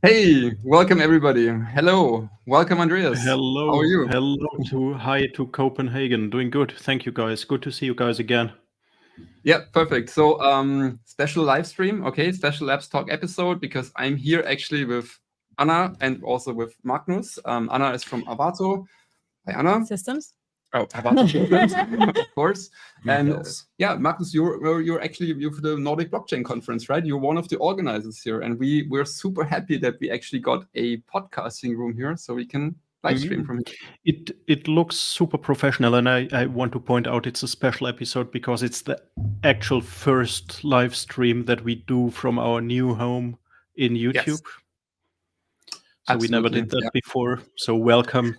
Hey, welcome everybody. Hello, welcome Andreas. How are you? Hi to Copenhagen. Doing good. Thank you guys. Good to see you guys again. Yeah, perfect. So special live stream, okay, special Labs Talk episode because I'm here actually with Anna and also with Magnus. Anna is from Arvato. Hi Anna. Systems. Oh, Arvato Systems, of course. And yeah, Magnus, you're actually for the Nordic Blockchain Conference, right? You're one of the organizers here, and we're super happy that we actually got a podcasting room here, so we can live stream from here. It looks super professional, and I want to point out it's a special episode because it's the actual first live stream that we do from our new home in YouTube. Yes. So we never did that before. So welcome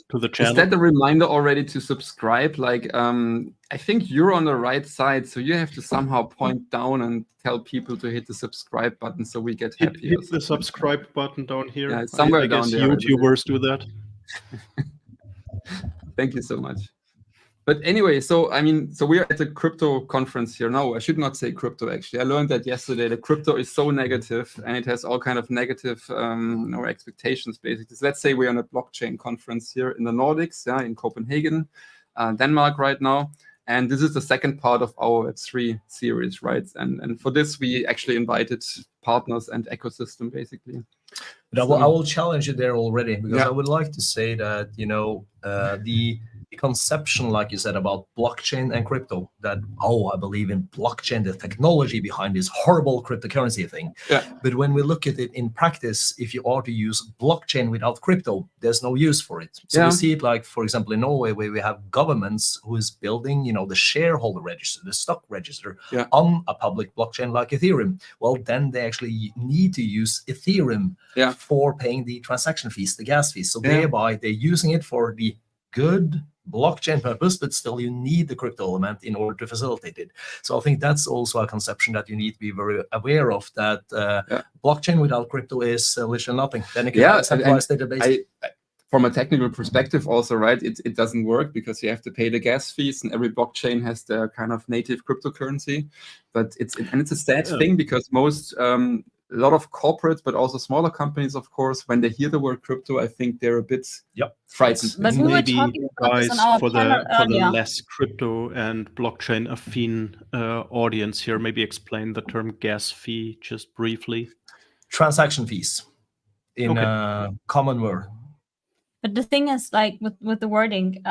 to the channel. Is that a reminder already to subscribe? Like, I think you're on the right side, so you have to somehow point down and tell people to hit the subscribe button so we get happy. Hit the subscribe button down here. Yeah, it's somewhere down there. YouTubers do that. Thank you so much. But anyway, so we're at the crypto conference here. No, I should not say crypto, actually. I learned that yesterday. The crypto is so negative and it has all kind of negative expectations, basically. So let's say we're on a blockchain conference here in the Nordics, in Copenhagen, Denmark right now. And this is the second part of our Web3 series, right? And for this, we actually invited partners and ecosystem, basically. But I will challenge you there already, because I would like to say that, the conception, like you said, about blockchain and crypto, that, I believe in blockchain, the technology behind this horrible cryptocurrency thing. Yeah. But when we look at it in practice, if you are to use blockchain without crypto, there's no use for it. So we see it like, for example, in Norway, where we have governments who is building, the shareholder register, the stock register on a public blockchain like Ethereum. Well, then they actually need to use Ethereum for paying the transaction fees, the gas fees. So thereby they're using it for the good blockchain purpose, but still you need the crypto element in order to facilitate it. So I think that's also a conception that you need to be very aware of, that blockchain without crypto is literally nothing. Then you can centralize the database. From a technical perspective also, right, it doesn't work because you have to pay the gas fees, and every blockchain has their kind of native cryptocurrency. But it's a sad thing, because most a lot of corporates, but also smaller companies, of course, when they hear the word crypto, I think they're a bit frightened. But we were Maybe talking about guys, this on our for panel the earlier. less crypto and blockchain affine audience here, maybe explain the term gas fee just briefly. Transaction fees in common word. But the thing is, like with the wording,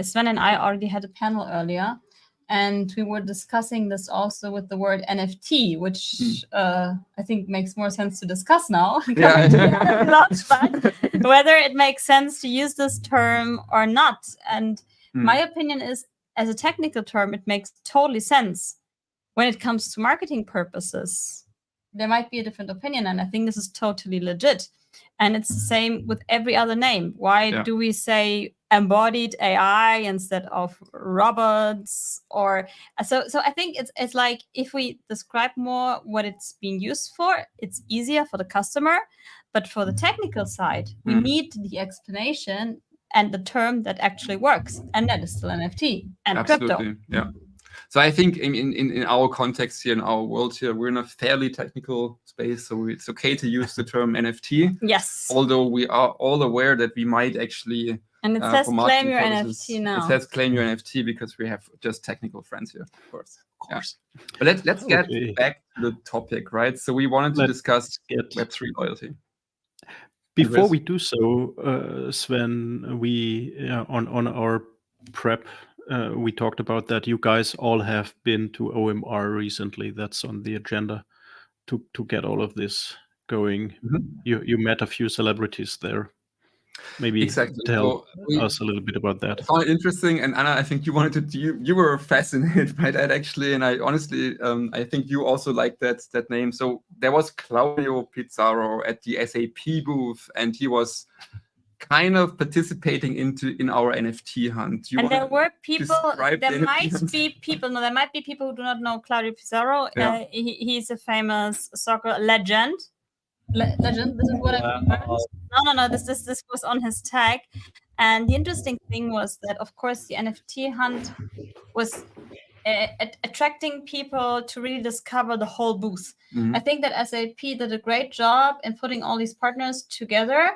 Sven and I already had a panel earlier, and we were discussing this also with the word NFT, which I think makes more sense to discuss now. Whether it makes sense to use this term or not. And my opinion is, as a technical term, it makes totally sense. When it comes to marketing purposes, there might be a different opinion, and I think this is totally legit. And it's the same with every other name. Why do we say embodied AI instead of robots? Or so I think it's like, if we describe more what it's being used for, it's easier for the customer. But for the technical side, we need the explanation and the term that actually works, and that is still NFT and crypto. Yeah. So I think in our context here, in our world here, we're in a fairly technical space, so it's okay to use the term NFT. Yes. Although we are all aware that we might actually... And it says claim your NFT now. It says claim your NFT because we have just technical friends here, of course. Yeah. But let's get back to the topic, right? So we wanted to discuss Web3 loyalty. Before we do so, Sven, we on our prep, we talked about that you guys all have been to OMR recently. That's on the agenda to get all of this going. You met a few celebrities there. Maybe tell us a little bit about that. I found it interesting, and Anna, I think you wanted to. You were fascinated by that, actually, and I honestly, I think you also like that name. So there was Claudio Pizarro at the SAP booth, and he was kind of participating in our NFT hunt. And there were people. There might be people who do not know Claudio Pizarro. He's a famous soccer legend. Legend. This is what I heard. No. This was on his tag, and the interesting thing was that, of course, the NFT hunt was attracting people to really discover the whole booth. I think that SAP did a great job in putting all these partners together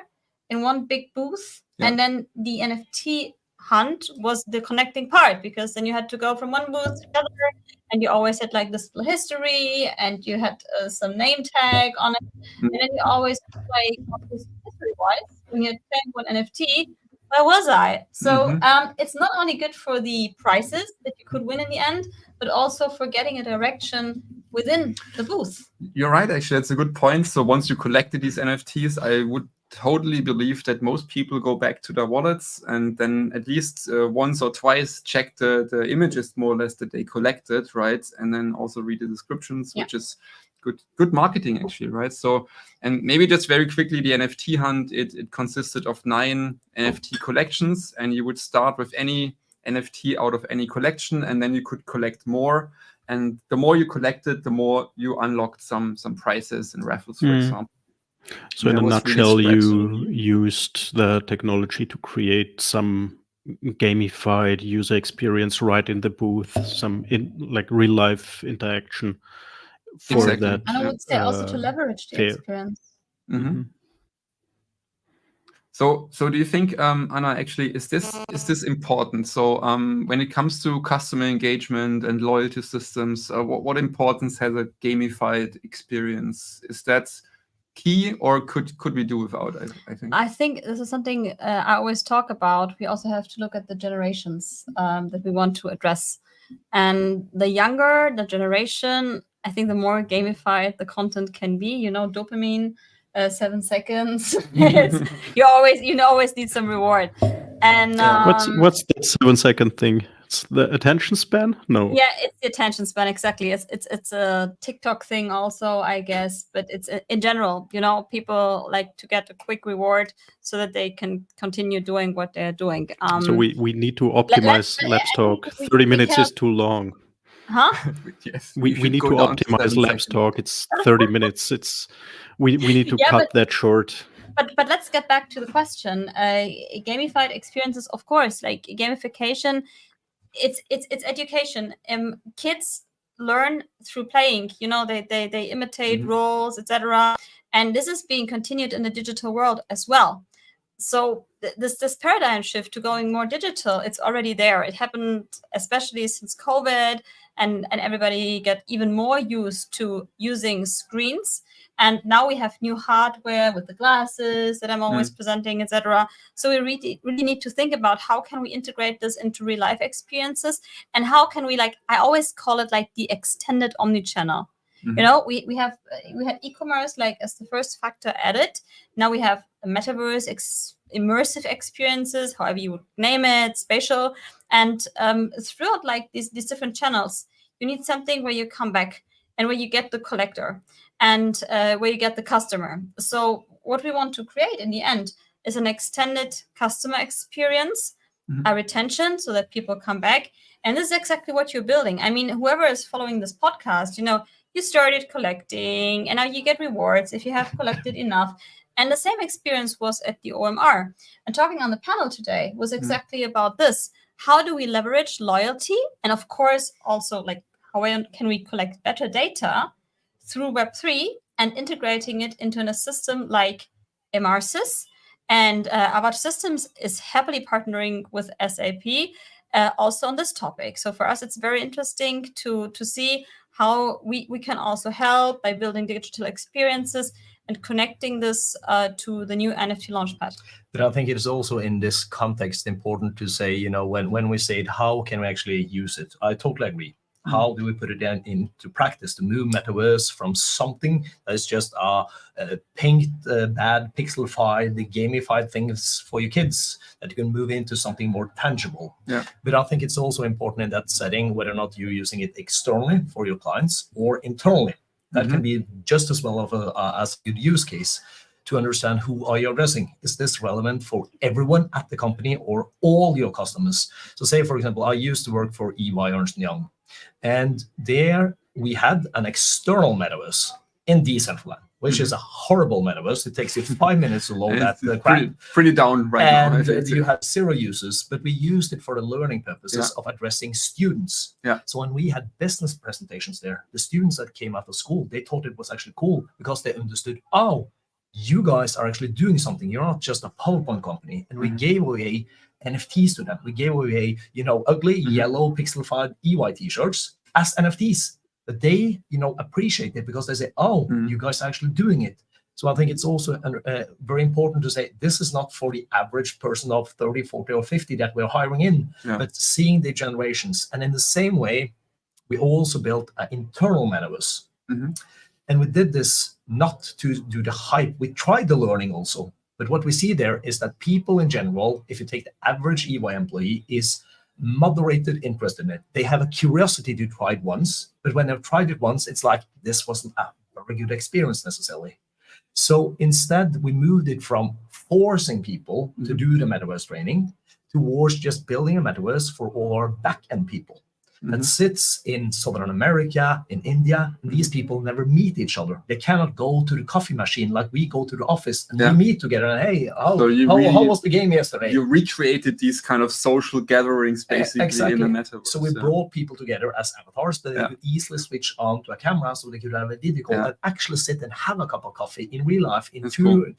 in one big booth. And then the NFT hunt was the connecting part, because then you had to go from one booth to the other, and you always had like this history, and you had some name tag on it, and then you always like history-wise when you're playing one NFT. Where was I? So it's not only good for the prizes that you could win in the end, but also for getting a direction within the booth. You're right, actually, that's a good point. So once you collected these NFTs, I would totally believe that most people go back to their wallets and then at least once or twice check the images more or less that they collected, right? And then also read the descriptions, which is good marketing, actually, right? So, and maybe just very quickly, the NFT hunt, it consisted of 9 NFT collections, and you would start with any NFT out of any collection, and then you could collect more. And the more you collected, the more you unlocked some prizes and raffles, for example. So in a nutshell, you used the technology to create some gamified user experience right in the booth, some like real life interaction for that. And I would say also to leverage the experience. So do you think, Anna, actually, is this important? So when it comes to customer engagement and loyalty systems, what importance has a gamified experience? Is that key, or could we do without it? I think this is something I always talk about. We also have to look at the generations that we want to address. And the younger the generation, I think the more gamified the content can be. You know, dopamine, 7 seconds. you always need some reward. And what's that 7 second thing? It's the attention span? No. Yeah, it's the attention span, exactly. It's a TikTok thing also, I guess, but it's in general, you know, people like to get a quick reward so that they can continue doing what they're doing. So we need to optimize Labs Talk. 30 minutes is too long. Huh? Yes. We need to optimize Labs Talk. It's 30 minutes. We need to cut that short. But let's get back to the question. Gamified experiences, of course, like gamification. It's education. Kids learn through playing. You know, they imitate roles, etc. And this is being continued in the digital world as well. So this paradigm shift to going more digital, it's already there. It happened especially since COVID, and everybody got even more used to using screens. And now we have new hardware with the glasses that I'm always presenting, etc. So we really need to think about how can we integrate this into real life experiences, and how can we, like, I always call it like the extended omnichannel. You know, we had e-commerce like as the first factor added. Now we have a metaverse, immersive experiences, however you would name it, spatial, and throughout like these different channels, you need something where you come back and where you get the collector and where you get the customer. So what we want to create in the end is an extended customer experience, a retention, so that people come back. And this is exactly what you're building. I mean, whoever is following this podcast, you know, you started collecting and now you get rewards if you have collected enough. And the same experience was at the OMR. And talking on the panel today was exactly about this. How do we leverage loyalty? And of course, also like how can we collect better data through Web3 and integrating it into a system like Immersis. And Arvato Systems is happily partnering with SAP also on this topic. So for us, it's very interesting to see how we can also help by building digital experiences and connecting this to the new NFT Launchpad. But I think it is also in this context important to say, you know, when we say it, how can we actually use it? I totally agree. How do we put it down into practice to move Metaverse from something that is just pink, bad, pixelified, gamified things for your kids, that you can move into something more tangible? Yeah. But I think it's also important in that setting, whether or not you're using it externally for your clients or internally. That can be just as well of as a good use case to understand who are you addressing. Is this relevant for everyone at the company or all your customers? So say, for example, I used to work for EY Ernst & Young. And there we had an external metaverse in Decentraland, which is a horrible metaverse. It takes you 5 minutes to load that pretty down right now. And you have 0 users, but we used it for the learning purposes of addressing students. So when we had business presentations there, the students that came out of school, they thought it was actually cool because they understood, oh, you guys are actually doing something. You're not just a PowerPoint company. And we gave away NFTs to them. We gave away, ugly yellow pixelified EY t-shirts as NFTs. But they, appreciate it because they say, oh, you guys are actually doing it. So I think it's also very important to say this is not for the average person of 30, 40, or 50 that we're hiring in, but seeing the generations. And in the same way, we also built an internal metaverse. And we did this not to do the hype. We tried the learning also. But what we see there is that people in general, if you take the average EY employee, is moderated interest in it. They have a curiosity to try it once, but when they've tried it once, it's like this wasn't a very good experience necessarily. So instead, we moved it from forcing people to do the metaverse training towards just building a metaverse for all our back-end people that sits in Southern America, in India. And these people never meet each other. They cannot go to the coffee machine like we go to the office and we meet together. And hey, how was the game yesterday? You recreated these kind of social gatherings basically in the metaverse. So we brought people together as avatars that they could easily switch on to a camera, so they could have a video call and actually sit and have a cup of coffee in real life in two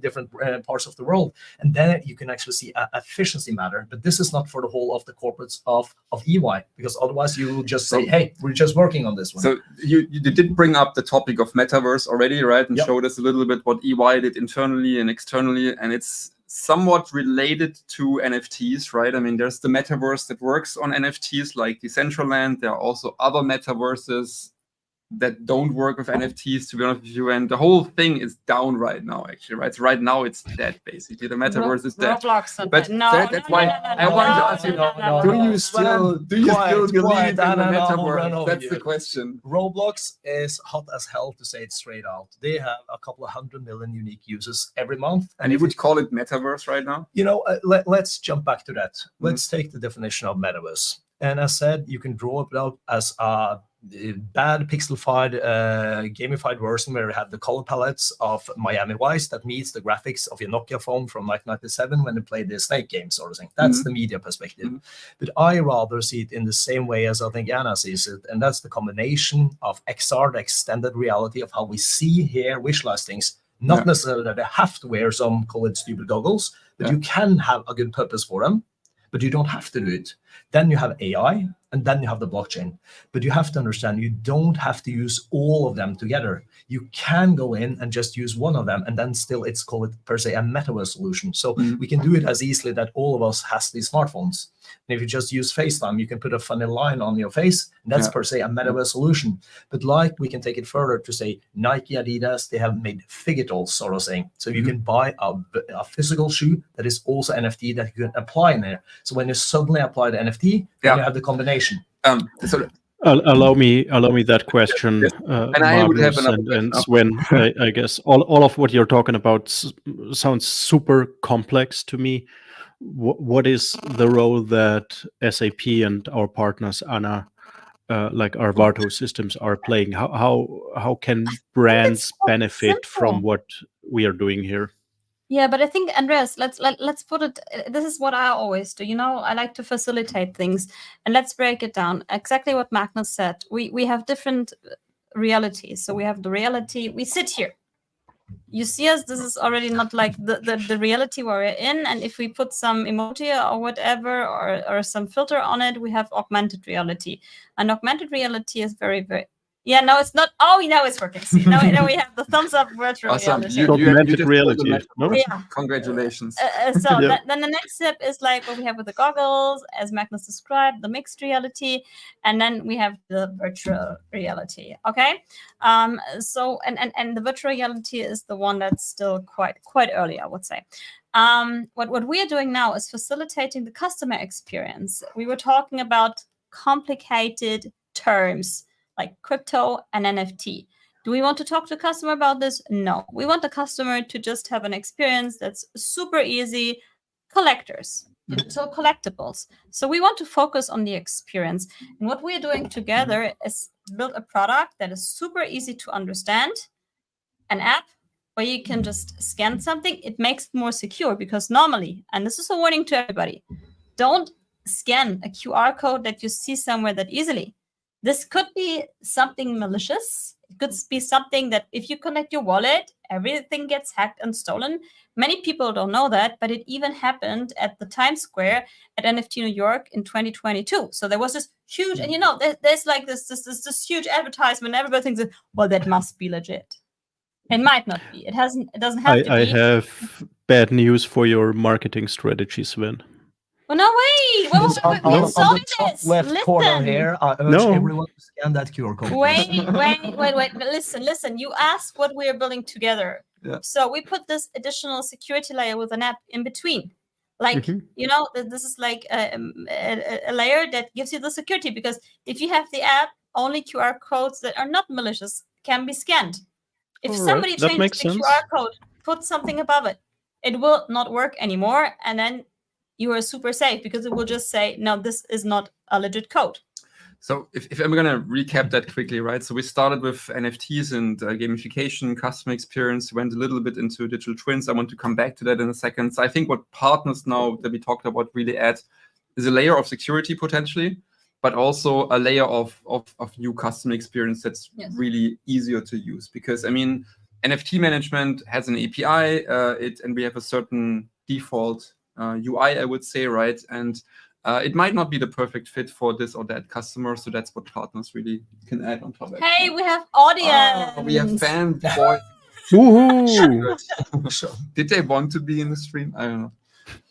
different parts of the world. And then you can actually see an efficiency matter. But this is not for the whole of the corporates of EY, because otherwise you will just say, hey, we're just working on this one. So you did bring up the topic of metaverse already, right? And showed us a little bit what EY did internally and externally. And it's somewhat related to NFTs, right? I mean, there's the metaverse that works on NFTs like Decentraland. There are also other metaverses that don't work with NFTs, to be honest with you. And the whole thing is down right now, actually, right? So right now it's dead, basically. The metaverse is dead. Roblox, but that's why I wanted to ask you, do you still believe in the metaverse? That's the question. Roblox is hot as hell, to say it straight out. They have a couple of 100 million unique users every month. And you would call it metaverse right now? Let's jump back to that. Let's take the definition of metaverse. And as said, you can draw it out as a bad pixelified gamified version where you have the color palettes of Miami Vice that meets the graphics of your Nokia phone from 1997 when you played the Snake game sort of thing. That's the media perspective. But I rather see it in the same way as I think Anna sees it, and that's the combination of XR, the extended reality of how we see, hear, visualize things. Not necessarily that they have to wear some, call it stupid goggles, but you can have a good purpose for them, but you don't have to do it. Then you have AI, and then you have the blockchain. But you have to understand, you don't have to use all of them together. You can go in and just use one of them, and then still it's called, per se, a metaverse solution. So we can do it as easily that all of us has these smartphones. And if you just use FaceTime, you can put a funny line on your face. And that's per se a metaverse solution. But like we can take it further to say Nike, Adidas, they have made Figitals sort of thing. So you can buy a physical shoe that is also NFT that you can apply in there. So when you suddenly apply the NFT, then you have the combination. Allow me that question, and I would have and Sven. I guess all of what you're talking about sounds super complex to me. What is the role that SAP and our partners, Anna, like Arvato systems, are playing? How can brands benefit from what we are doing here? Yeah, but I think, Andreas, let's put it, this is what I always do. I like to facilitate things, and let's break it down. Exactly what Magnus said. We have different realities. So we have the reality, we sit here. You see us, this is already not like the reality where we're in. And if we put some emoji or whatever, or some filter on it, we have augmented reality. And augmented reality is very, very... Yeah, no, it's not. Oh, now it's working. See, now we have the thumbs up virtual reality. Augmented reality. No? Yeah. Congratulations. Then the next step is like what we have with the goggles, as Magnus described, the mixed reality, and then we have the virtual reality. Okay. So and the virtual reality is the one that's still quite early, I would say. What we are doing now is facilitating the customer experience. We were talking about complicated terms like crypto and NFT. Do we want to talk to the customer about this? No. We want the customer to just have an experience that's super easy. Collectors, so collectibles. So we want to focus on the experience. And what we're doing together is build a product that is super easy to understand an app where you can just scan something, it makes it more secure, because normally, and this is a warning to everybody, don't scan a QR code that you see somewhere that easily. This could be something malicious. It could be something that if you connect your wallet, everything gets hacked and stolen. Many people don't know that, but it even happened at the Times Square at NFT New York in 2022. So there was this huge, and there's like this huge advertisement. Everybody thinks, well, that must be legit. It might not be. It doesn't have to be. I have bad news for your marketing strategy, Sven. Well, no way. On the top left corner here, I urge everyone to scan that QR code. Wait. But listen. You asked what we are building together. Yeah. So we put this additional security layer with an app in between. Like, this is like a layer that gives you the security, because if you have the app, only QR codes that are not malicious can be scanned. If somebody changes the QR code, put something above it, it will not work anymore. And then you are super safe, because it will just say, no, this is not a legit code. So if I'm going to recap that quickly, right? So we started with NFTs and gamification, customer experience, went a little bit into digital twins. I want to come back to that in a second. So I think what partners now that we talked about really add is a layer of security potentially, but also a layer of new customer experience that's really easier to use. Because, I mean, NFT management has an API, and we have a certain default UI, I would say, right? And it might not be the perfect fit for this or that customer. So that's what partners really can add on top. Hey, we have audience. We have fanboys. Did they want to be in the stream? I don't know.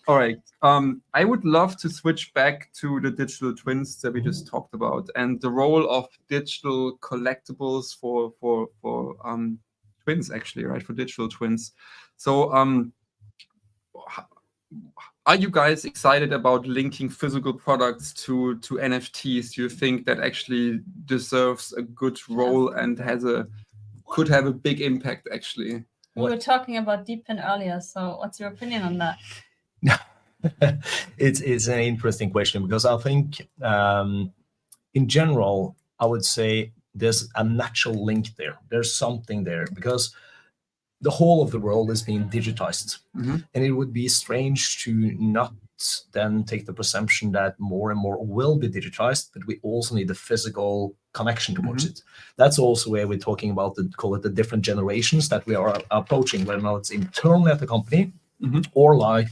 All right. I would love to switch back to the digital twins that we just talked about, and the role of digital collectibles for twins, actually, right? For digital twins. So are you guys excited about linking physical products to NFTs? Do you think that actually deserves a good role and could have a big impact, actually? We were talking about Deepin earlier, so what's your opinion on that? It's an interesting question, because I think in general, I would say there's a natural link there. There's something there, because the whole of the world is being digitized. And it would be strange to not then take the presumption that more and more will be digitized, but we also need the physical connection towards it. That's also where we're talking about the different generations that we are approaching, whether or not it's internally at the company, or like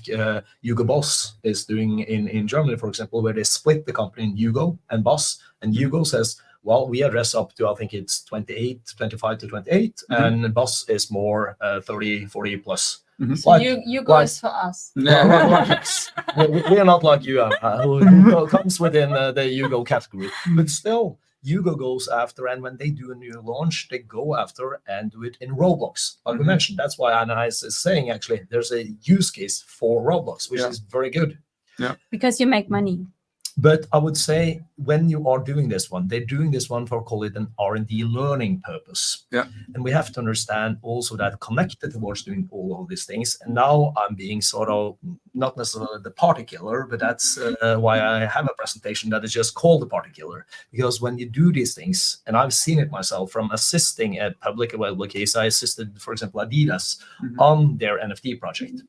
Hugo Boss is doing in Germany, for example, where they split the company in Hugo and Boss, and Hugo says, well, we address up to, I think it's 25 to 28, and Boss is more 30, 40 plus. So Hugo is for us. We are not like you, who comes within the Hugo category, but still, Hugo goes after, and when they do a new launch, they go after and do it in Roblox. Like we mentioned, that's why Anna is saying, actually, there's a use case for Roblox, which is very good. Yeah, because you make money. But I would say when you are doing this one, they're doing this one for, call it an R&D learning purpose. Yeah. And we have to understand also that connected towards doing all of these things. And now I'm being sort of not necessarily the party killer, but that's why I have a presentation that is just called the party killer. Because when you do these things, and I've seen it myself from assisting at public available case, I assisted, for example, Adidas on their NFT project.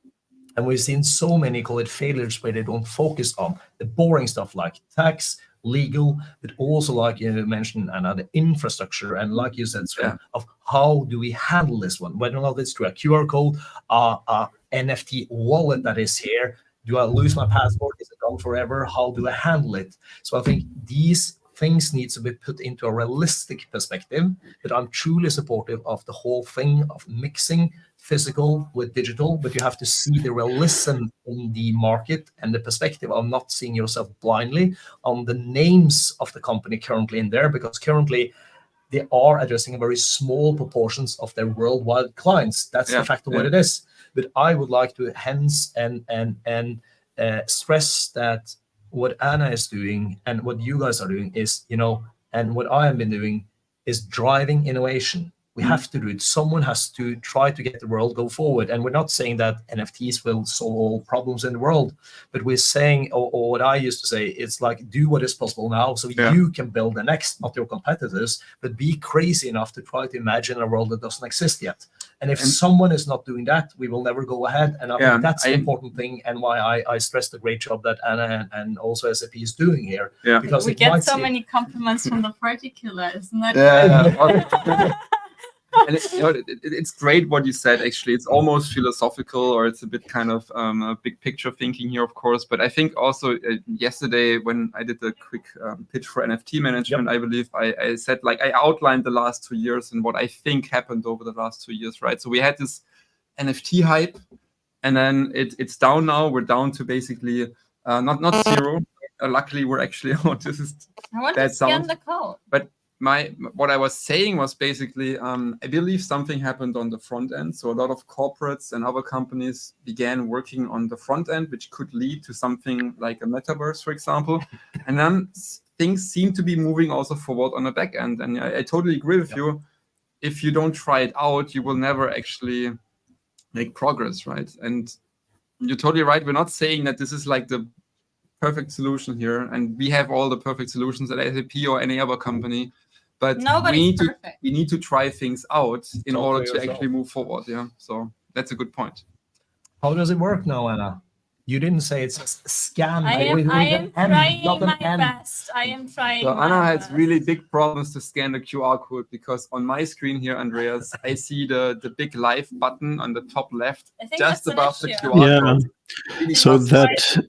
And we've seen so many, call it failures, where they don't focus on the boring stuff like tax, legal, but also, like you mentioned, Anna, the infrastructure. And like you said, of how do we handle this one? Whether or not it's through a QR code, a NFT wallet that is here. Do I lose my passport? Is it gone forever? How do I handle it? So I think these things need to be put into a realistic perspective, but I'm truly supportive of the whole thing of mixing physical with digital, but you have to see the realism in the market and the perspective of not seeing yourself blindly on the names of the company currently in there, because currently they are addressing very small proportions of their worldwide clients. That's the fact of what it is. But I would like to hence and stress that what Anna is doing and what you guys are doing is, and what I have been doing is driving innovation. We have to do it. Someone has to try to get the world go forward. And we're not saying that NFTs will solve all problems in the world, but we're saying, or what I used to say, it's like, do what is possible now so you can build the next, not your competitors, but be crazy enough to try to imagine a world that doesn't exist yet. And if someone is not doing that, we will never go ahead. And I think that's the important thing, and why I stress the great job that Anna and also SAP is doing here. Yeah. Because we get so many compliments from the particular, isn't that? Yeah. And it's great what you said, actually. It's almost philosophical, or it's a bit kind of a big picture thinking here, of course. But I think also yesterday when I did a quick pitch for NFT management, I believe I said, like, I outlined the last 2 years and what I think happened over the last 2 years, right? So we had this NFT hype, and then it's down now. We're down to basically not zero. Luckily, we're actually, this is I want to scan the code. But what I was saying was basically, I believe something happened on the front end. So a lot of corporates and other companies began working on the front end, which could lead to something like a metaverse, for example. And then things seem to be moving also forward on the back end. And I totally agree with you. If you don't try it out, you will never actually make progress, right? And you're totally right. We're not saying that this is like the perfect solution here, and we have all the perfect solutions at SAP or any other company. But we need to try things out in order to actually move forward. Yeah, so that's a good point. How does it work now, Anna? You didn't say it's a scan. I am trying my best. I am trying. So Anna has really big problems to scan the QR code, because on my screen here, Andreas, I see the big live button on the top left, just above the QR code. Really so that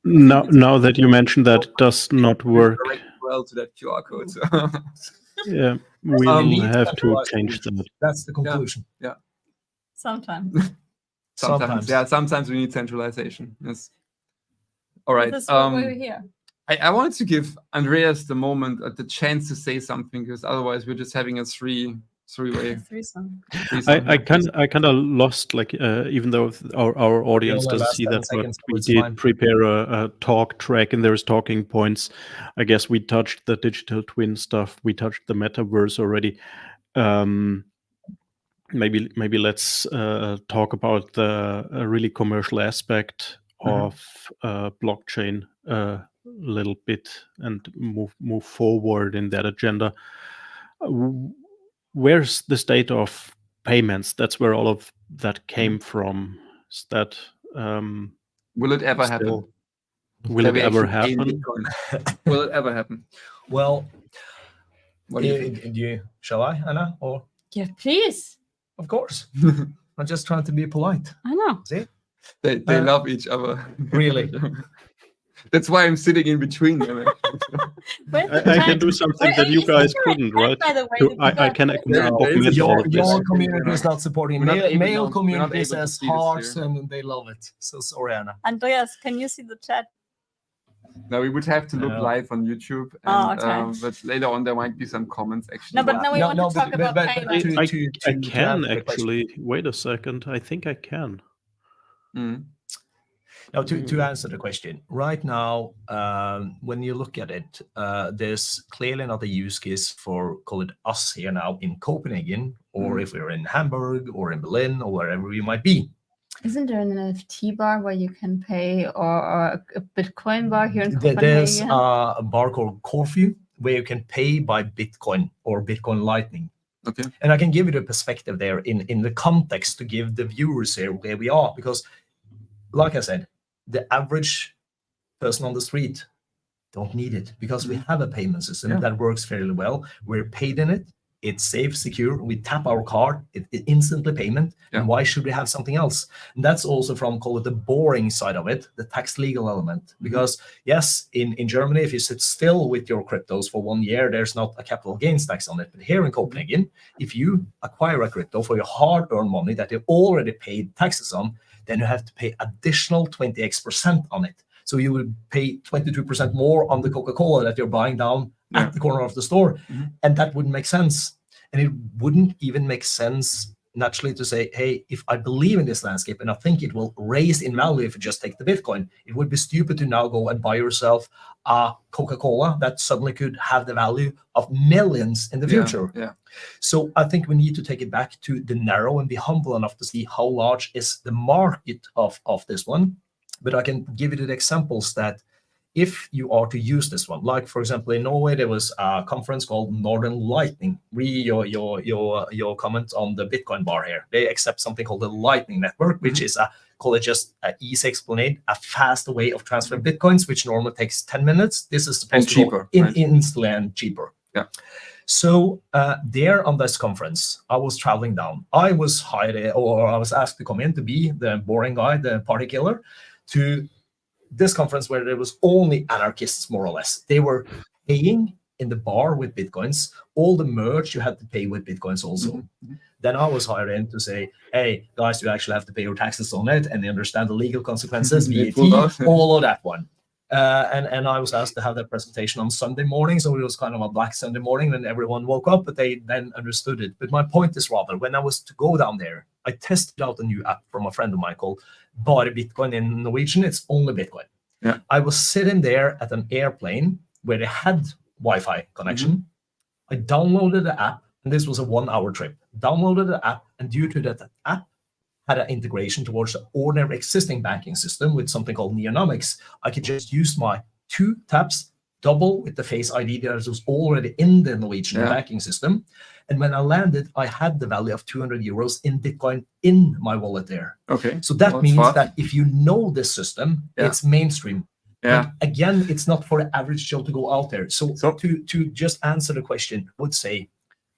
now that you mentioned that, it does not work well to that QR code. Yeah, we will have to change that. That's the conclusion. Yeah. Sometimes. Yeah, sometimes we need centralization. Yes. All right. This is what we're here. I wanted to give Andreas the moment, the chance to say something, because otherwise we're just having a three-way. Threesome. I kind of lost, like, even though our audience doesn't see that, but we did prepare a talk track, and there's talking points. I guess we touched the digital twin stuff. We touched the metaverse already. Maybe let's talk about the really commercial aspect of blockchain a little bit, and move forward in that agenda. Where's the state of payments? That's where all of that came from. Is that will it ever happen? Will it ever happen? Will it ever happen? Well, what do you think? Shall I, Anna? Or yeah, please. Of course. I'm just trying to be polite. I know. See? They love each other. Really? That's why I'm sitting in between them. I can do something that you guys couldn't, right? By the way, I can augment all of this. Your community is not supporting. Male community says hearts, and they love it. So sorry, Anna. Andreas, can you see the chat? No, we would have to look live on YouTube. And, but later on, there might be some comments, actually. No, but now we want to talk about payments. I can actually. Wait a second. I think I can. Now, to answer the question, right now, when you look at it, there's clearly not a use case for, call it us here now in Copenhagen, or if we're in Hamburg or in Berlin or wherever we might be. Isn't there an NFT bar where you can pay, or a Bitcoin bar here in Copenhagen? There's a bar called Corfu where you can pay by Bitcoin or Bitcoin Lightning. Okay. And I can give you the perspective there in the context to give the viewers here where we are, because, like I said, the average person on the street don't need it, because we have a payment system that works fairly well. We're paid in it. It's safe, secure. We tap our card, it instantly payment. And why should we have something else? And that's also from, call it the boring side of it, the tax legal element. Because yes, in Germany, if you sit still with your cryptos for 1 year, there's not a capital gains tax on it. But here in Copenhagen, if you acquire a crypto for your hard-earned money that you already paid taxes on, then you have to pay additional 20% on it. So you will pay 22% more on the Coca-Cola that you're buying down at the corner of the store. And that wouldn't make sense. And it wouldn't even make sense naturally to say, hey, if I believe in this landscape and I think it will raise in value if you just take the Bitcoin, it would be stupid to now go and buy yourself a Coca-Cola that suddenly could have the value of millions in the future. So I think we need to take it back to the narrow and be humble enough to see how large is the market of this one. But I can give you the examples that if you are to use this one, like for example in Norway there was a conference called Northern Lightning. Your comment on the Bitcoin bar here. They accept something called the Lightning Network, which is call it just an easy explained, a fast way of transferring Bitcoins, which normally takes 10 minutes. This is supposed to cheaper, go right? instantly and cheaper. Yeah. So there on this conference, I was traveling down. I was hired, or I was asked to come in to be the boring guy, the party killer, to this conference where there was only anarchists, more or less. They were paying in the bar with Bitcoins. All the merch you had to pay with Bitcoins also. Then I was hired in to say, hey, guys, you actually have to pay your taxes on it, and they understand the legal consequences, VAT, all of that one. And I was asked to have that presentation on Sunday morning, so it was kind of a black Sunday morning when everyone woke up, but they then understood it. But my point is rather, when I was to go down there, I tested out a new app from a friend of mine called Bare Bitcoin in Norwegian. It's only Bitcoin. Yeah. I was sitting there at an airplane where they had Wi-Fi connection. I downloaded the app, and this was a 1-hour trip. Downloaded the app, and due to that app had an integration towards the ordinary existing banking system with something called Neonomics, I could just use my 2 taps, double with the Face ID that was already in the Norwegian banking system. And when I landed, I had the value of 200 euros in Bitcoin in my wallet there. Okay. So that means that if you know this system, it's mainstream. Yeah. But again, it's not for the average Joe to go out there. So to just answer the question, I would say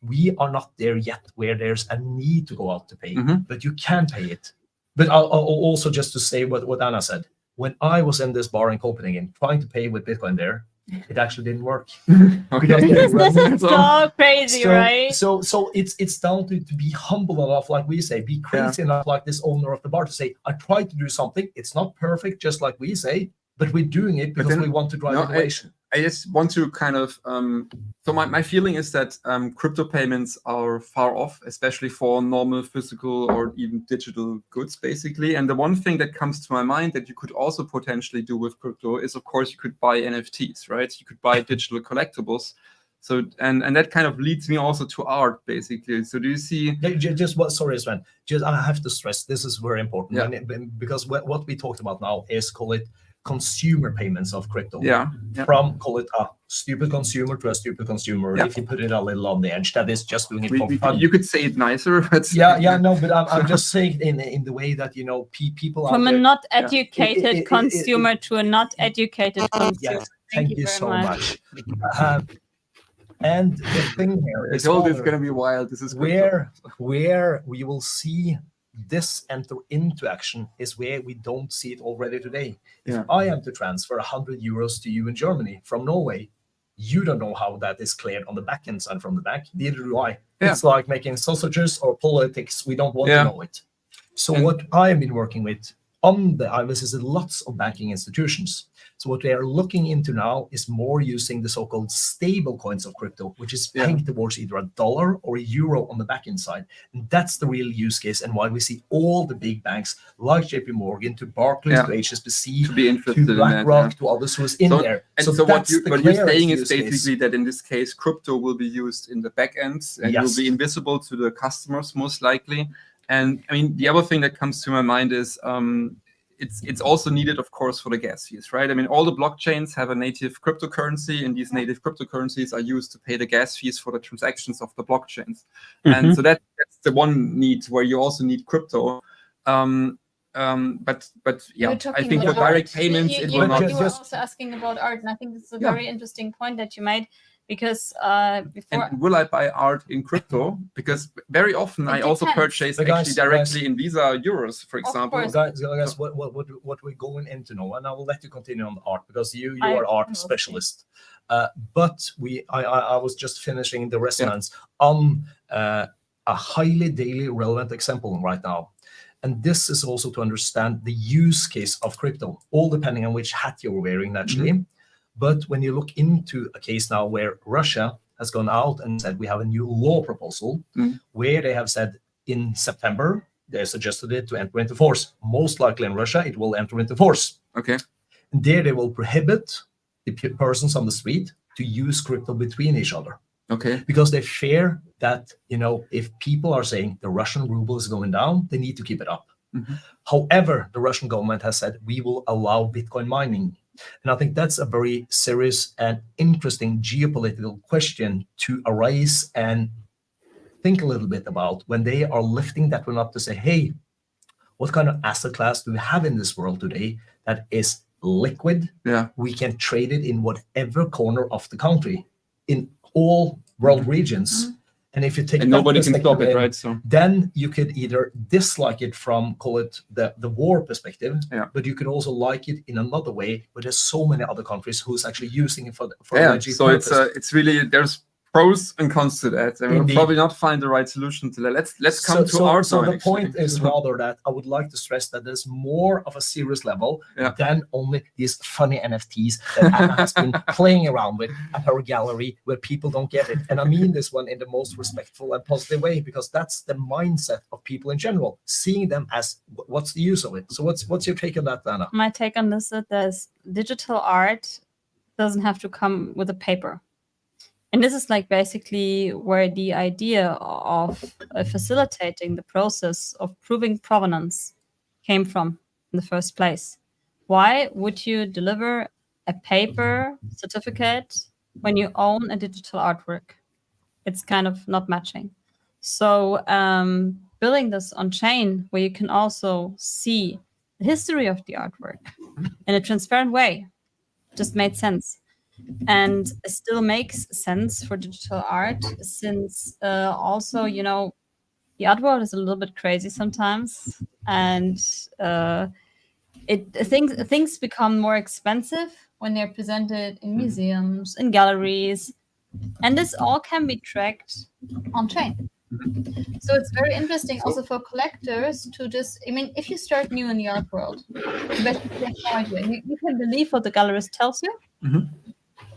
we are not there yet where there's a need to go out to pay, but you can pay it. But I'll also just to say what Anna said, when I was in this bar in Copenhagen trying to pay with Bitcoin there, it actually didn't work. This is so crazy, right? So it's down to be humble enough, like we say, be crazy enough, like this owner of the bar, to say, I tried to do something. It's not perfect, just like we say, but we're doing it because we want to drive innovation. I just want to kind of, so my feeling is that crypto payments are far off, especially for normal physical or even digital goods, basically. And the one thing that comes to my mind that you could also potentially do with crypto is, of course, you could buy NFTs, right? You could buy digital collectibles. So, and that kind of leads me also to art, basically. So do you see... Sorry, Sven, I have to stress, this is very important, because what we talked about now is, call it, consumer payments of crypto. From, call it, a stupid consumer to a stupid consumer. If you put it a little on the edge, that is just doing it for fun. You could say it nicer, but but I'm just saying in the way that, you know, people from a not educated consumer to a not educated consumer. Yes, thank you so much. And the thing here is, it's going to be wild. This is where we will see this enter into action is where we don't see it already today. If I am to transfer 100 euros to you in Germany from Norway, you don't know how that is cleared on the back end side from the back. Neither do I. It's like making sausages or politics. We don't want to know it. So what I have been working with I visited lots of banking institutions. So what they are looking into now is more using the so-called stable coins of crypto, which is pegged towards either a dollar or a euro on the back end side. And that's the real use case and why we see all the big banks like JP Morgan, to Barclays, to HSBC, to be interested to BlackRock, to others who is in there. And so what you're saying is basically that in this case, crypto will be used in the back end and will be invisible to the customers most likely. And I mean, the other thing that comes to my mind is it's also needed, of course, for the gas fees, right? I mean, all the blockchains have a native cryptocurrency, and these native cryptocurrencies are used to pay the gas fees for the transactions of the blockchains. And so that's the one need where you also need crypto. But yeah, I think for direct payments, it will not. You were also asking about art, and I think this is a very interesting point that you made. Because before, and will I buy art in crypto? Because very often I also purchase actually directly in Visa euros, for example. Guys, what we're going into now, and I will let you continue on the art because you are art specialist. But I was just finishing the resonance on a highly daily relevant example right now. And this is also to understand the use case of crypto, all depending on which hat you're wearing naturally. But when you look into a case now where Russia has gone out and said we have a new law proposal where they have said in September, they suggested it to enter into force. Most likely in Russia, it will enter into force. Okay. And there they will prohibit the persons on the street to use crypto between each other. Okay. Because they fear that, you know, if people are saying the Russian ruble is going down, they need to keep it up. However, the Russian government has said we will allow Bitcoin mining And I think that's a very serious and interesting geopolitical question to arise and think a little bit about when they are lifting that one up to say, hey, what kind of asset class do we have in this world today that is liquid? Yeah. We can trade it in whatever corner of the country, in all world regions. And if you take and nobody can stop it, right? So then you could either dislike it from, call it the war perspective, but you could also like it in another way, where there's so many other countries who's actually using it for legit so purpose. it's really, there's pros and cons to that, and we'll probably not find the right solution to that. Let's come to our So point. the point is rather that I would like to stress that there's more of a serious level than only these funny NFTs that Anna has been playing around with at her gallery, where people don't get it. And I mean this one in the most respectful and positive way, because that's the mindset of people in general, seeing them as what's the use of it. So what's your take on that, Anna? My take on this is that digital art doesn't have to come with a paper. And this is like basically where the idea of facilitating the process of proving provenance came from in the first place. Why would you deliver a paper certificate when you own a digital artwork? It's kind of not matching. So building this on chain, where you can also see the history of the artwork in a transparent way, just made sense. And it still makes sense for digital art, since also, you know, the art world is a little bit crazy sometimes, and things become more expensive when they're presented in museums, in galleries, and this all can be tracked on chain. So it's very interesting also for collectors to just, I mean, if you start new in the art world, you basically have no idea. You can believe what the gallerist tells you.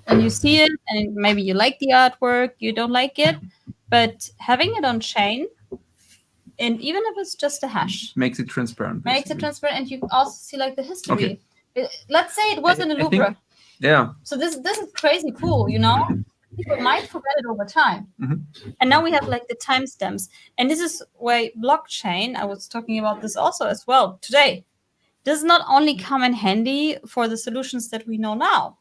And you see it, and maybe you like the artwork, you don't like it, but having it on chain, and even if it's just a hash, makes it transparent. And you also see like the history. Let's say it was in the Louvre. So this is crazy cool, you know. People might forget it over time, and now we have like the timestamps, and this is why blockchain. I was talking about this also as well today. Does not only come in handy for the solutions that we know now,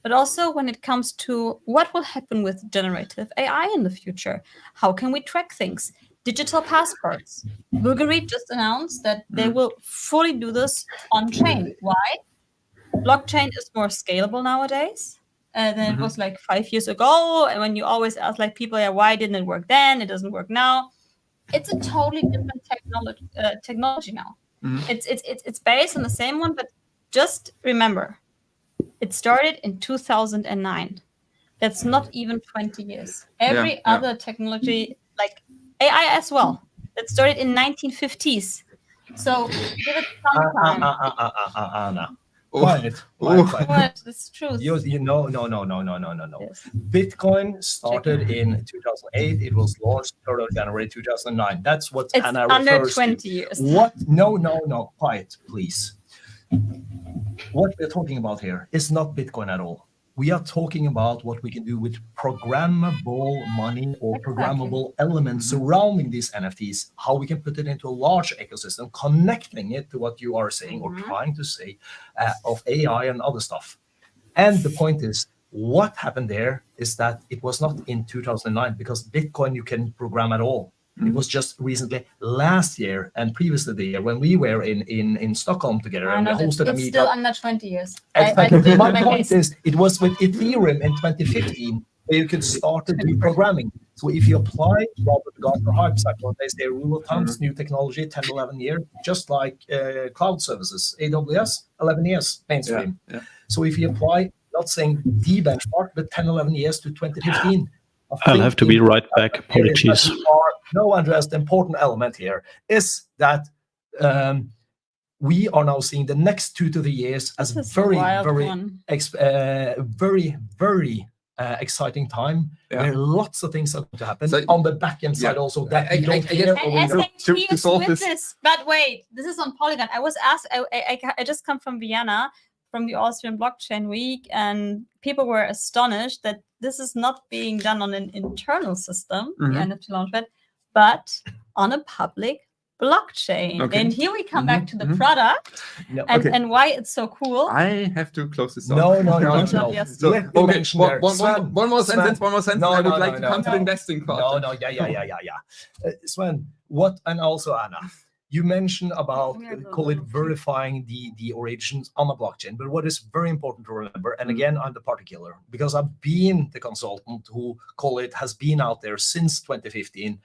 but also when it comes to what will happen with generative AI in the future. How can we track things? Digital passports. Bulgari just announced that they will fully do this on chain. Why? Blockchain is more scalable nowadays than it was like 5 years ago. And when you always ask like people, why didn't it work then? It doesn't work now. It's a totally different technology now. It's based on the same one, but just remember, it started in 2009. That's not even 20 years. Every other technology, like AI as well, that started in 1950s. So give it some time. Anna. Quiet. What? It's truth. No. Yes. Bitcoin started in 2008. It was launched 3rd of January 2009. That's what it's Anna under refers 20 to. years. What? No. Quiet, please. What we're talking about here is not Bitcoin at all. We are talking about what we can do with programmable money or programmable elements surrounding these NFTs, how we can put it into a large ecosystem, connecting it to what you are saying or trying to say of AI and other stuff. And the point is, what happened there is that it was not in 2009, because Bitcoin you can program at all. It was just recently last year and previously the year when we were in Stockholm together and we hosted a meetup. It's still under 20 years. My point is, it was with Ethereum in 2015 where you could start to do programming. So if you apply Robert Gartner hype cycle, they say rule of thumbs, new technology, 10, 11 years, just like cloud services, AWS, 11 years mainstream. So if you apply, not saying the benchmark, but 10, 11 years to 2015. I'll have to be right back. Apologies. No, Andreas, the important element here is that we are now seeing the next 2 to 3 years as very exciting time, where lots of things are going to happen on the back end side also that we don't hear. To solve this. But wait, this is on Polygon. I was asked, I just come from Vienna, from the Austrian Blockchain Week, and people were astonished that this is not being done on an internal system, the NFT Launchpad, but on a public blockchain. Okay. And here we come back to the product No, and why it's so cool. I have to close this no. Yes. So, Let me okay, mention there. Sven, one more Sven. sentence. No, I would no, like no, to come to no. the investing part. No, yeah. Sven, and also Anna, you mentioned about call it verifying the origins on a blockchain. But what is very important to remember, and again, I'm the particular, because I've been the consultant who has been out there since 2015,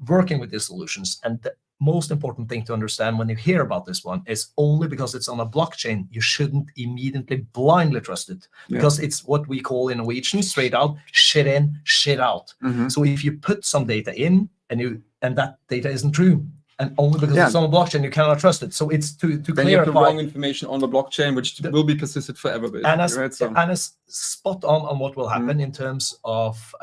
working with these solutions. And the most important thing to understand when you hear about this one is only because it's on a blockchain, you shouldn't immediately blindly trust it, because it's what we call in Norwegian straight out, shit in, shit out. So if you put some data in and that data isn't true, and only because it's on a blockchain, you cannot trust it. So it's to then clarify. you have the wrong information on the blockchain, which will be persisted forever. Basically, and it's spot on what will happen in terms of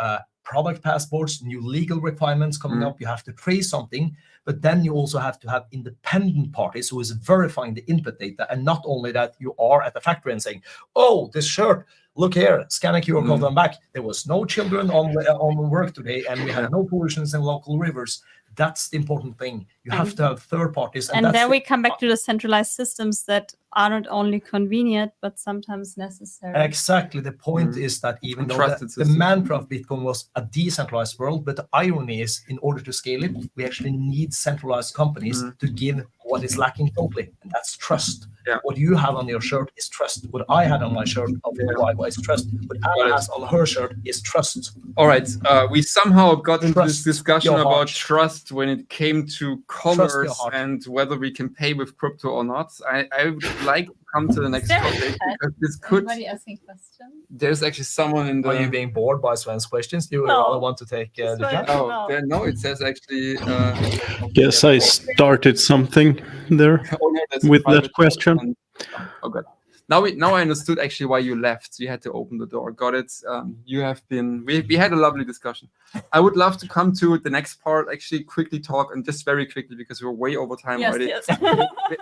product passports, new legal requirements coming up. You have to trace something, but then you also have to have independent parties who is verifying the input data, and not only that, you are at the factory and saying, "Oh, this shirt, look here, scan a QR code on back. There was no children on work today, and we had no pollutions in local rivers." That's the important thing. You have to have third parties. And then we come back to the centralized systems that are not only convenient, but sometimes necessary. Exactly. The point is that even though the mantra of Bitcoin was a decentralized world, but the irony is, in order to scale it, we actually need centralized companies to give what is lacking totally, and that's trust. What you have on your shirt is trust. What I had on my shirt is trust. What Anna has on her shirt is trust. All right. We somehow got into this discussion about trust when it came to commerce and whether we can pay with crypto or not. I would like to come to the next topic, because this could. Anybody asking questions? There's actually someone in the. Are you being bored by Sven's questions? Do you rather want to take the chat? No, it says actually. Yes, I started something there with that question. Oh, good. Now I understood actually why you left. You had to open the door. Got it. You have been. We had a lovely discussion. I would love to come to the next part. Actually, quickly talk, and just very quickly, because we're way over time already. Yes.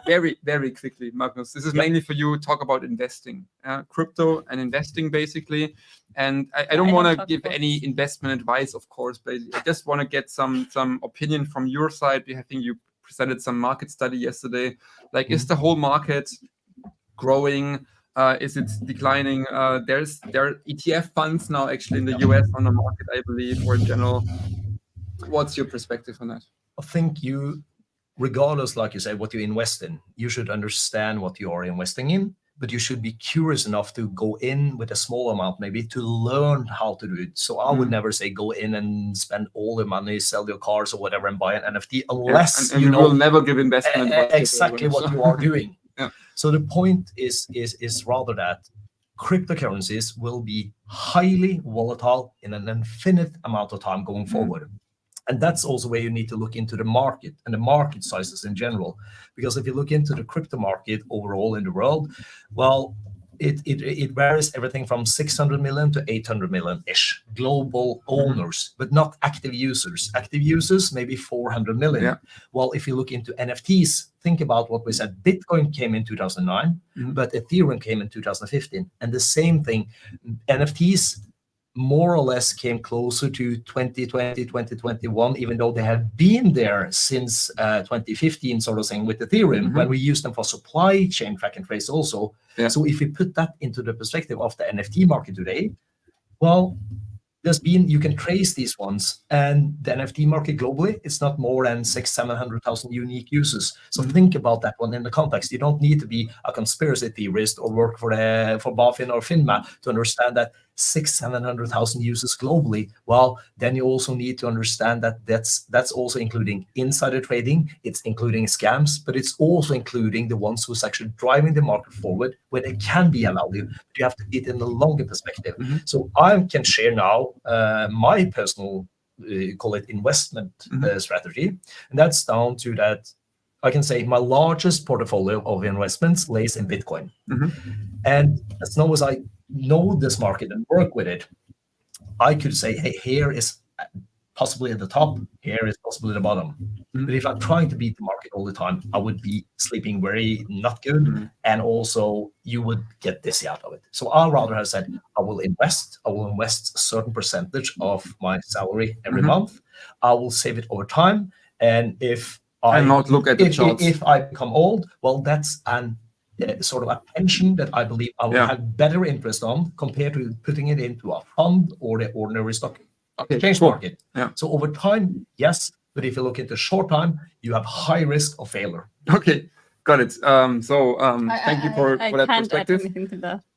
Very, very quickly, Magnus. This is mainly for you. Talk about investing, crypto and investing, basically. And I don't want to give any investment advice, of course, but I just want to get some opinion from your side. I think you presented some market study yesterday. Like, is the whole market growing? Is it declining? There are ETF funds now actually in the US on the market, I believe, or in general. What's your perspective on that? I think regardless, like you say, what you invest in, you should understand what you are investing in, but you should be curious enough to go in with a small amount, maybe, to learn how to do it. So I would never say go in and spend all the money, sell your cars or whatever, and buy an NFT, unless and you will never give investment advice exactly what you are doing. So the point is rather that cryptocurrencies will be highly volatile in an infinite amount of time going forward. And that's also where you need to look into the market and the market sizes in general. Because if you look into the crypto market overall in the world, well, it varies everything from 600 million to 800 million-ish global owners, but not active users. Active users, maybe 400 million. Well, if you look into NFTs, think about what we said. Bitcoin came in 2009, but Ethereum came in 2015. And the same thing, NFTs more or less came closer to 2020, 2021, even though they have been there since 2015, sort of thing, with Ethereum, when we use them for supply chain track and trace also. So if we put that into the perspective of the NFT market today, well, you can trace these ones, and the NFT market globally, it's not more than 600,000-700,000 unique users. So think about that one in the context. You don't need to be a conspiracy theorist or work for BaFin or FINMA to understand that 600,000-700,000 users globally. Well, then you also need to understand that that's also including insider trading, it's including scams, but it's also including the ones who's actually driving the market forward, where there can be a value, but you have to see it in a longer perspective. So I can share now my personal call it investment strategy, and that's down to that. I can say my largest portfolio of investments lays in Bitcoin. And as long as I know this market and work with it, I could say, hey, here is possibly at the top, here is possibly the bottom. But if I'm trying to beat the market all the time, I would be sleeping very not good. And also you would get dizzy out of it. So I'd rather have said, I will invest a certain percentage of my salary every month. I will save it over time. And if And not look at the charts. If I become old, well, that's an sort of a pension that I believe I will have better interest on compared to putting it into a fund or the ordinary stock exchange market. Yeah. So over time, yes, but if you look at the short time, you have high risk of failure. Okay, got it. Thank you for that perspective.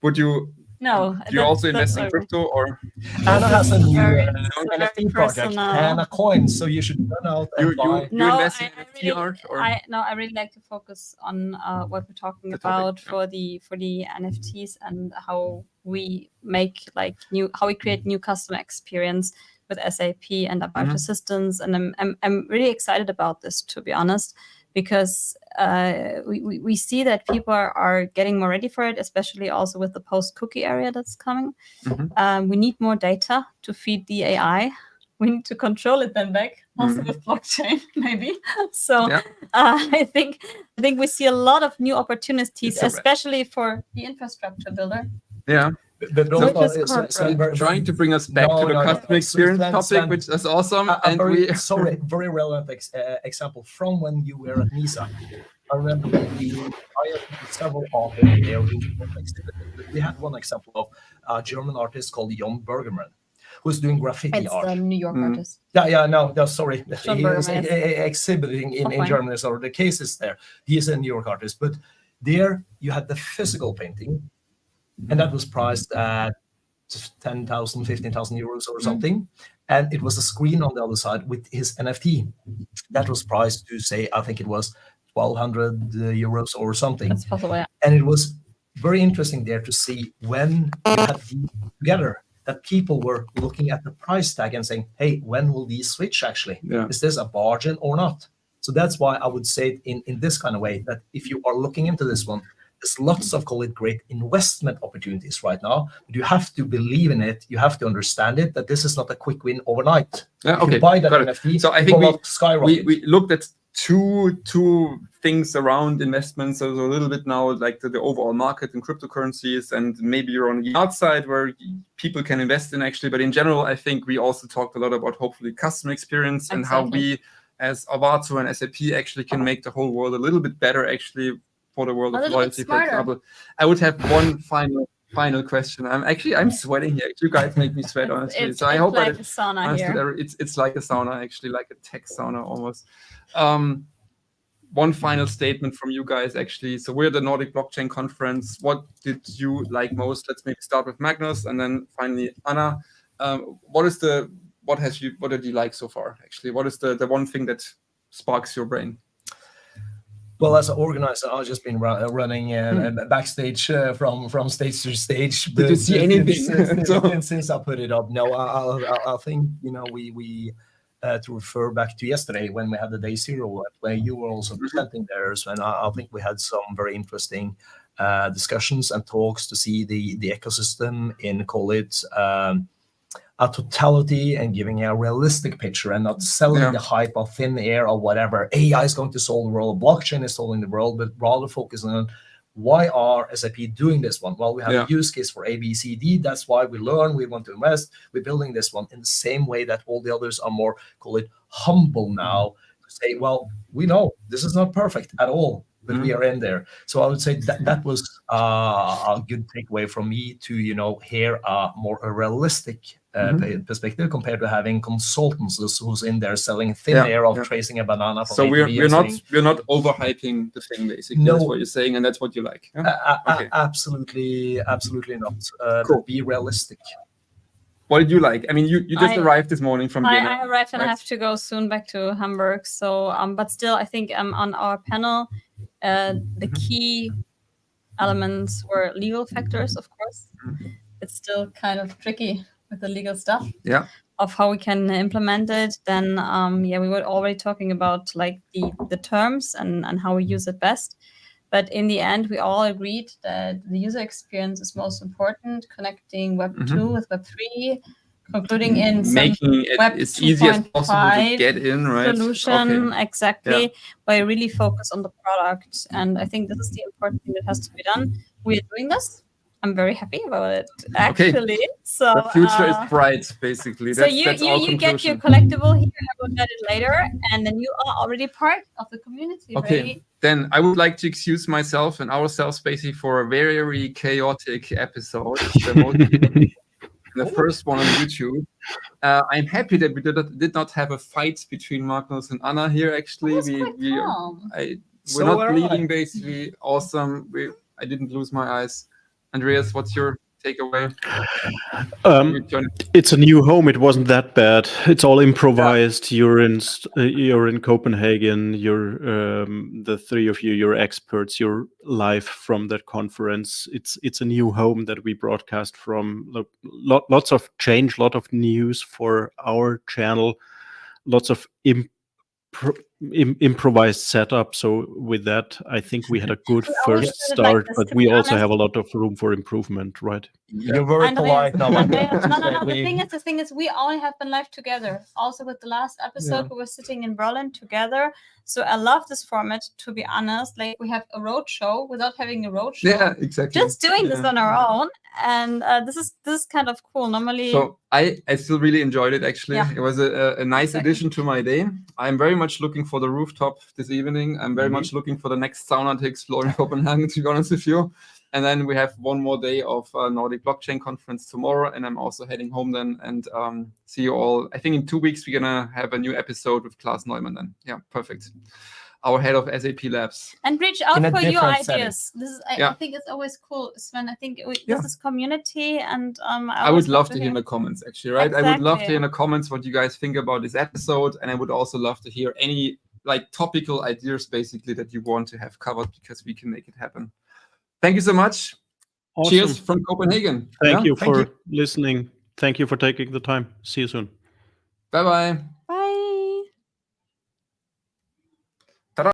Would you? No. Do you also invest in crypto, or? Anna has a new NFT project, Anna Coins, so you should run out and buy. You invest in NFT art, or? I really like to focus on what we're talking about for the NFTs and how we make how we create new customer experience with SAP and Arvato systems, and I'm really excited about this, to be honest, because we see that people are getting more ready for it, especially also with the post-cookie area that's coming. We need more data to feed the AI. We need to control it then back, also with blockchain, maybe. So I think we see a lot of new opportunities, especially for the infrastructure builder. Yeah. But trying to bring us back to the customer experience topic, which is awesome. Very relevant example from when you were at NISA. I remember I had several artists there. We had one example of a German artist called Jon Bergerman, who's doing graffiti art. It's a New York artist. No, sorry. He was exhibiting in Germany, so the case is there. He is a New York artist, but there you had the physical painting, and that was priced at 10,000, 15,000 euros or something. And it was a screen on the other side with his NFT. That was priced to say, I think it was 1,200 euros or something. That's possible, yeah. And it was very interesting there to see when you had these together, that people were looking at the price tag and saying, hey, when will these switch actually? Yeah. Is this a bargain or not? So that's why I would say it in this kind of way, that if you are looking into this one, there's lots of, call it, great investment opportunities right now, but you have to believe in it. You have to understand it, that this is not a quick win overnight. Yeah, okay. You buy that NFT, so I think we looked at two things around investments. So a little bit now, like the overall market in cryptocurrencies, and maybe you're on the outside where people can invest in actually. But in general, I think we also talked a lot about hopefully customer experience and how we as Arvato and SAP actually can make the whole world a little bit better actually for the world of loyalty, for example. I would have one final question. I'm sweating here. You guys make me sweat, honestly. So I hope like a sauna here. It's like a sauna, actually, like a tech sauna almost. One final statement from you guys, actually. So we're at the Nordic Blockchain Conference. What did you like most? Let's maybe start with Magnus, and then finally Anna. What did you like so far? Actually, what is the one thing that sparks your brain? Well, as an organizer, I've just been running backstage from stage to stage. Did you see anything? Since I put it up, no, I think, we to refer back to yesterday when we had the day zero, where you were also presenting there, and I think we had some very interesting discussions and talks to see the ecosystem in, call it, a totality, and giving a realistic picture and not selling the hype of thin air or whatever. AI is going to solve the world, blockchain is solving the world, but rather focusing on why are SAP doing this one? Well, we have a use case for A, B, C, D. That's why we learn, we want to invest. We're building this one in the same way that all the others are more, call it, humble now, to say, well, we know this is not perfect at all, but we are in there. So I would say that was a good takeaway from me to, hear a more realistic perspective compared to having consultants who's in there selling thin air of tracing a banana. So we're not overhyping the thing, basically. No. That's what you're saying, and that's what you like. Okay. Absolutely not. Cool. Be realistic. What did you like? I mean, you just arrived this morning from Vienna. I arrived and I have to go soon back to Hamburg. So, but still, I think on our panel, the key elements were legal factors, of course. It's still kind of tricky with the legal stuff of how we can implement it. Then, we were already talking about like the terms and how we use it best. But in the end, we all agreed that the user experience is most important, connecting Web 2 with Web 3, concluding in making it Web as easy as possible to get in, right? Solution, exactly, where you really focus on the product. And I think this is the important thing that has to be done. We are doing this. I'm very happy about it, actually. Okay. So The future is bright, basically. So That's you get your conclusion. collectible here. I will get it later, and then you are already part of the community. Okay, right? then I would like to excuse myself and ourselves basically for a very chaotic episode. The first one on YouTube. I'm happy that we did not have a fight between Magnus and Anna here. Actually, we're not bleeding. Basically, awesome. I didn't lose my eyes. Andreas, what's your takeaway? It's a new home. It wasn't that bad. It's all improvised. Yeah. You're in Copenhagen. You're the three of you. You're experts. You're live from that conference. It's a new home that we broadcast from. Lots of change. Lot of news for our channel. Lots of improvised setup. So with that, I think we had a good first start, but we also have a lot of room for improvement, right? You're very polite now. No. The thing is, we only have been live together. Also, with the last episode, we were sitting in Berlin together. So I love this format. To be honest, like we have a road show without having a road show. Yeah, exactly. Just doing this on our own, and this is kind of cool. Normally, so I still really enjoyed it. Actually, it was a nice addition to my day. I'm very much looking for the rooftop this evening. I'm very much looking for the next sauna to explore in Copenhagen, to be honest with you. And then we have one more day of Nordic Blockchain Conference tomorrow, and I'm also heading home then. And see you all. I think in 2 weeks we're gonna have a new episode with Klaus Neumann. Then, yeah, perfect. Our head of SAP Labs. And reach out for your ideas. This is, I think it's always cool, Sven. I think this is community, and I would love to hear in the comments, actually, right? Exactly. I would love to hear in the comments what you guys think about this episode, and I would also love to hear any like topical ideas, basically, that you want to have covered, because we can make it happen. Thank you so much. Awesome. Cheers from Copenhagen. Thank you for listening. Thank you for taking the time. See you soon. Bye-bye.